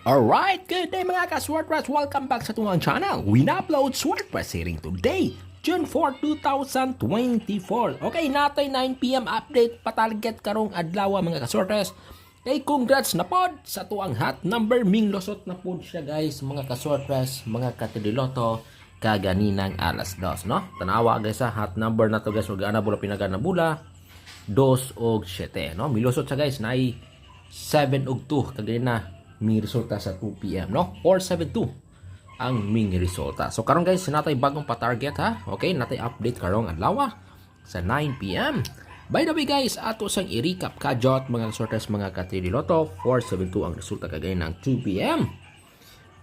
Alright, good day mga ka-Swordpress! Welcome back sa tuwang channel. We upload Swordpress Hearing today, June 4, 2024. Okay, natay 9pm update patarget karong adlaw mga ka-Swordpress. Okay, congrats na pod sa tuwang hot number. Ming losot na pod siya guys mga ka-Swordpress, mga katidiloto kaganinang alas 2, no? Tanawa guys sa hot number na to guys. Huwag na bula pinagana bula 2 og 7, no? Milosot siya guys na 7 og 2 kagina may resulta sa 2pm, no? 472 ang ming resulta. So karon guys, natay bagong pa-target ha. Okay, natay update karong adlaw sa 9pm. By the way guys, ato sang i-recap kajot mga sorters mga katililoto. 472 ang resulta kagay ng 2pm.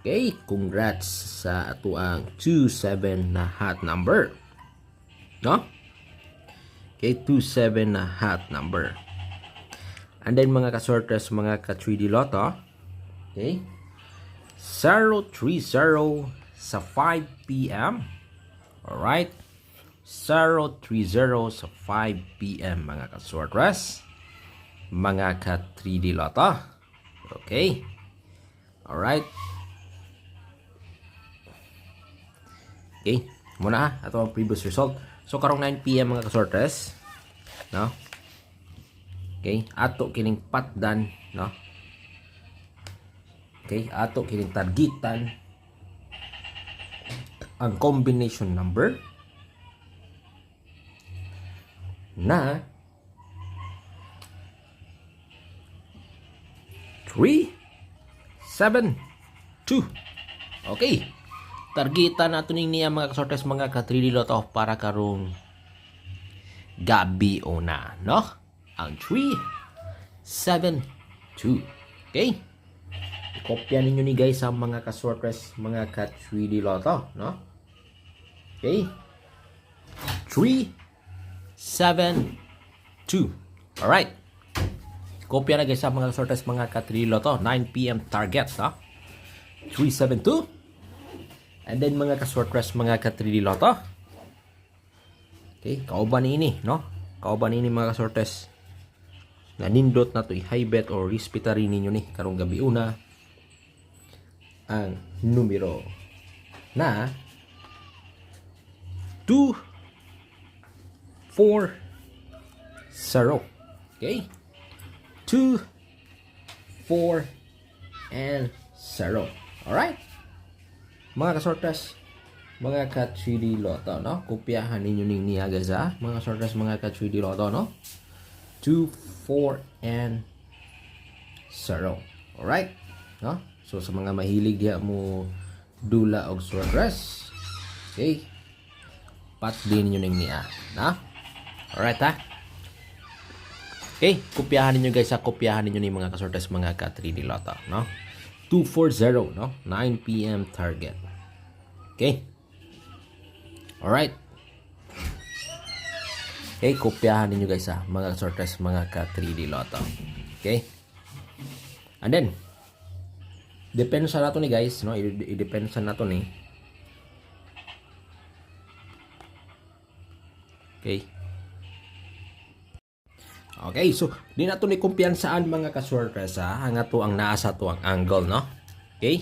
Okay, congrats sa ato ang 27 na hot number, no? Okay, 27 na hot number. And then mga ka-sorters mga ka-3D Lotto, okay, 030 sa 5pm. Alright, 030 sa 5pm mga ka-sorters mga ka-3D Lotto. Okay, alright. Okay, muna ato ang previous result. So karong 9pm mga ka-sorters, no? Okay, ato kining patdan, no? Okay, ato kining targetan ang combination number na 3, 7, 2. Okay, targetan nato ning niya mga kasortes mga ka-3D Lotto para karong gabi una, no? Ang 3, 7, 2. Okay, kopya ninyo ni guys ang mga ka-sorters mga ka-3D Lotto, no? Okay, 3, 7, 2. Alright, kopya na guys ang mga ka-sorters mga ka-3D Lotto. 9pm target, no? 372. And then mga ka-sorters mga ka-3D Lotto, okay, kauban ini, no? Kauban ini mga ka-sorters na nindot na to i-high bet or rispitary ninyo ni karong gabi una ang numero na 2, 4, 0. Okay, 2, 4, and 0. Alright, mga kasortas mga ka-3D Lotto, no? Kopyahan ninyo ning niya guys ha, mga kasortas mga ka-3D Lotto, no? 2, 4, and 0. Alright, no? So sa mga mahilig diha mo dula og sorters, okay, pat din ninyo ning niya, no? Alright ha. Okay, kopyahan ninyo guys ha, kopyahan ninyo ni mga kasortas mga ka-3D Lotto, no? 240, no? 9pm target. Okay, alright. Okay, kopyahan ninyo guys ha, mga sorters mga ka-3D Lotto. Okay, and then depende sa nato ni guys, no? I-depende sa nato ni. Okay, okay, so di nato ni kumpiyansaan mga ka-sorters ha, ang ato ang naa sa to ang angle, no? Okay,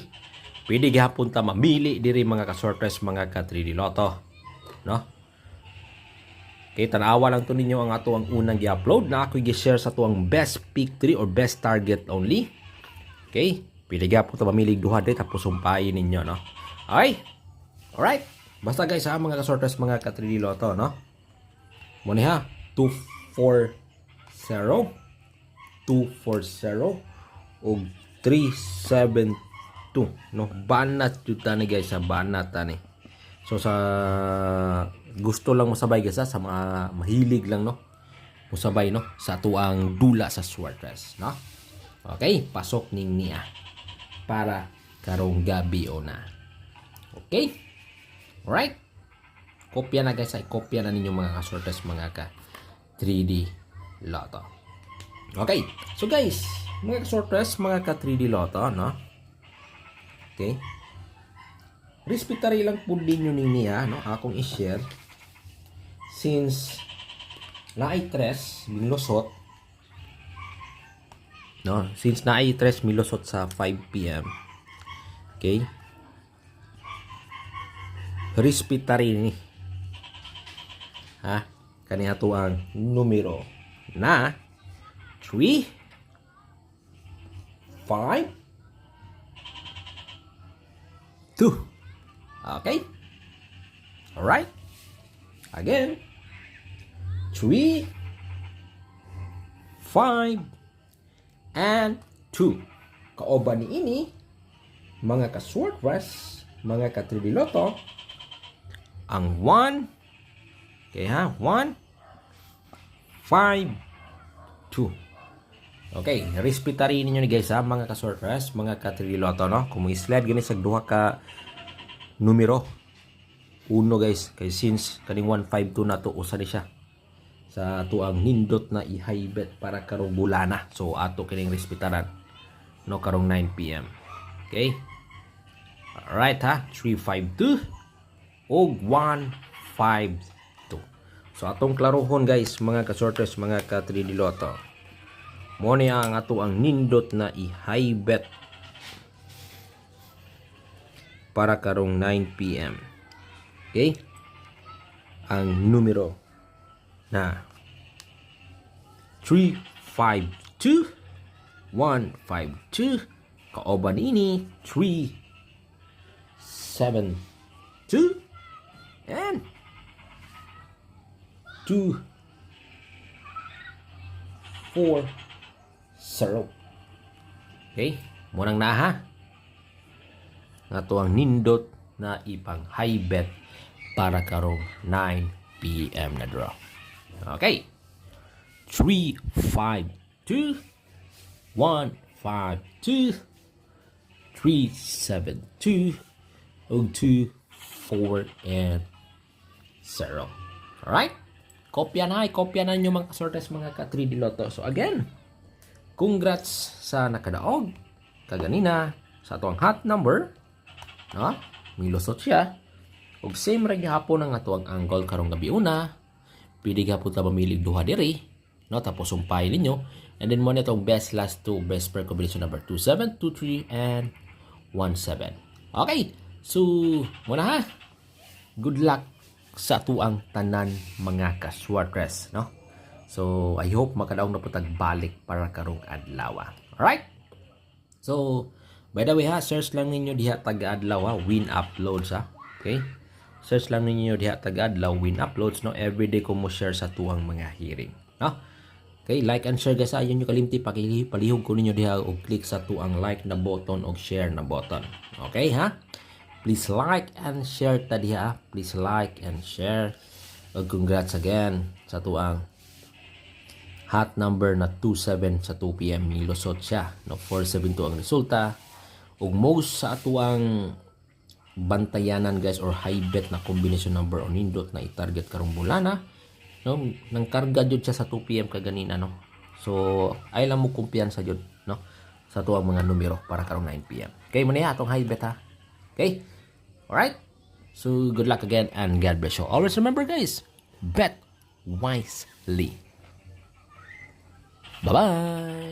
pwede gihapon ta mamili diri mga ka-sorters mga ka-3D Lotto, no? Okay, tanawa lang to ninyo ang ato ang unang gi-upload na ako gi-share sa to ang best pick 3 or best target only. Okay, pwede gihapon ta mamili duha diri tapos sumpayin ninyo, no? Okay, alright, basta guys ha mga ka-sorters mga ka-3D Lotto, no? Muna ha, 240, 240 og 372, no? Banat jud tani guys, sa banat tani. So sa gusto lang mosabay guys sa mga mahilig lang, no? Mosabay, no, sa tuang dula sa Swordpress, no? Okay, pasok ning niya para karong gabi una. Okay, alright, kopya na guys, ay kopya na ninyo mga Swordpress mga ka 3D Lotto. Okay, so guys mga Swordpress mga ka 3D Lotto, no? Okay, respetary lang po din yun niya, no? Akong i-share since naay tres minlosot, no? Since naay tres minlosot sa 5pm, Okay? Respetari ni. Ha? Kaniya to ang numero na 3, 5, 2. Okay? Alright? Again. 3, 5, and 2. Kaoba ni ini, mga ka-swordpress, mga ka-tridiloto, ang 1, okay ha, 1, 5, 2. Okay, respetari ninyo ni guys ha, mga ka-swordpress, mga ka-tridiloto, no? Kung mag-slide gani sa duha ka numero, 1 guys, kay since kaning 152 na to, usa ni siya sa ato ang nindot na i-high-bet para karong bulana. So ato kining respetaran no karong 9 PM. Okay? Alright ha, 352 og 152. So atong klarohon guys, mga ka-sorters, mga ka-tridiloto. Mo ni ang ato ang nindot na i-high-bet para karong 9 PM. Okay? Ang numero na 352 152 kaoban ini 372 and 2 4 0. Okay, munang na ha nga to ang nindot na ipang high bet para karong 9 PM na draw. Okay. 3, 5, 2, 1, 5, 2, 3, 7, 2, 2, 4, and 0. Alright? Kopya na nyo mga kasortes, mga ka-tridiloto. So again, congrats sa nakadaog. Kaganina, sa ito hot number. No? Milusot siya. Og same ra gihapon ang ato ang angle karong gabi una. Pwede ka po ta mamili duha diri, no? Tapos sumpay ninyo. And then mo na itong best last two, best pair combination number 27, 23, and 17. Okay, so muna ha. Good luck sa tuang tanan mga ka-swordpress, no? So I hope makadaog na po tagbalik para karong adlaw. Alright? So by the way ha, search lang ninyo diha tag-adlaw ha, win uploads ha. Okay? Search lang ninyo diha tag-adlaw win uploads, no? Everyday ko mo share sa tuang mga hearing, no? Okay, like and share guys, ayun nyo kalimti, palihog ko ninyo diha og click sa tuang like na button og share na button. Okay ha? Please like and share ta diha, please like and share. Og congrats again sa tuang hot number na 27 sa 2 PM nilusot siya, no? 472 ang resulta. Og most sa atuang bantayanan guys or high bet na combination number o nindot na i-target karong bulana, no? Nang karga jud siya sa 2 PM kaganina, no? So ay lang mo kumpiyansa jud, no? Sa tuang mga numero para karong 9 PM. Okay, mo niya atong high bet ha. Okay? Alright? So good luck again and God bless you. Always remember guys, bet wisely. Bye-bye.